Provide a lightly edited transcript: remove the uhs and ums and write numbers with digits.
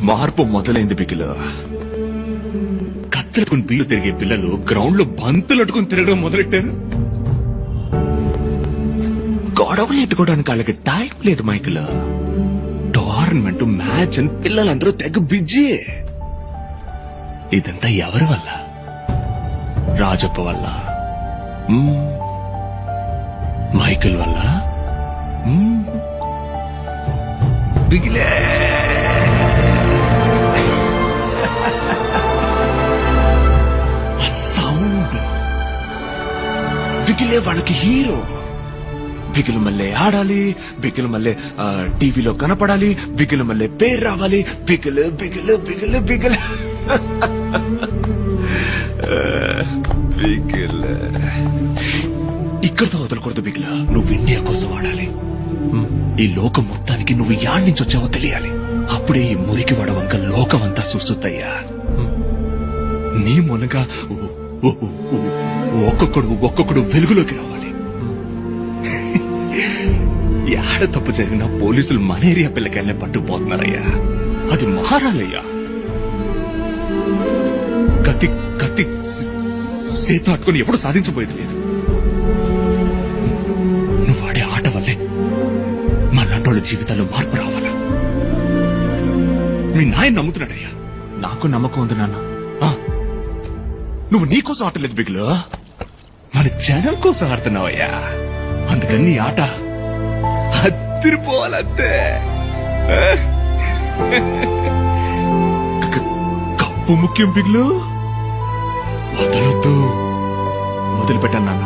మార్పు మొదలైంది బిగిలో. కత్తెరకుని బీలు తిరిగే పిల్లలు గ్రౌండ్ లో బంతులు అట్టుకుని తిరగడం మొదలెట్టారు. గొడవలు ఎట్టుకోవడానికి వాళ్ళకి టైం లేదు మైకిల్. టోర్నమెంట్ మ్యాచ్ అని పిల్లలందరూ తెగ బిజీ. ఇదంతా ఎవరి వల్ల? రాజప్ప వల్ల, మైకిల్ వల్ల, బిగిలే. సౌండ్ బిగిలే వాళ్ళకి హీరో. బిగిలు మళ్ళీ ఆడాలి, బిగిలు మళ్ళీ టీవీలో కనపడాలి, బిగిలు మళ్ళీ పేరు రావాలి. బిగిలు బిగిలు బిగిలు బిగిలు బిగిల్. ఇక్కడితో వదలకూడదు బిగిల్. నువ్వు ఇండియా కోసం ఆడాలి. ఈ లోకం మొత్తానికి నువ్వు యాడ్ నుంచి వచ్చావో తెలియాలి. అప్పుడే ఈ మురికి వడవంక లోకం అంతా సుర్సుతయ్యా. నీ మూలంగా ఒక్కొక్కడు వెలుగులోకి రావాలి. యాడ తప్పు జరిగినా పోలీసులు మన ఏరియా పిల్లకాయలనే పట్టుకుపోతున్నారయ్యా. అది మారాలయ్యా. కత్తి కత్తి చేత అట్టుకుని ఎప్పుడు సాధించబోయేది లేదు. నువ్వు ఆడే ఆట వల్లే మళ్ళంటోళ్ళ జీవితాల్లో మార్పు రావాలా? మీ నాయన నమ్ముతున్నాడయ్యా. నాకు నమ్మకం ఉంది నాన్న. నువ్వు నీకోసం ఆటలేదు బిగులు, మన జనం కోసం ఆడుతున్నావయ్యా. అందుకని నీ ఆట అదిరిపోవాలంతే. కప్పు ముఖ్యం బిగులు. వదలొద్దు. వదిలిపెట్టాను నాన్న.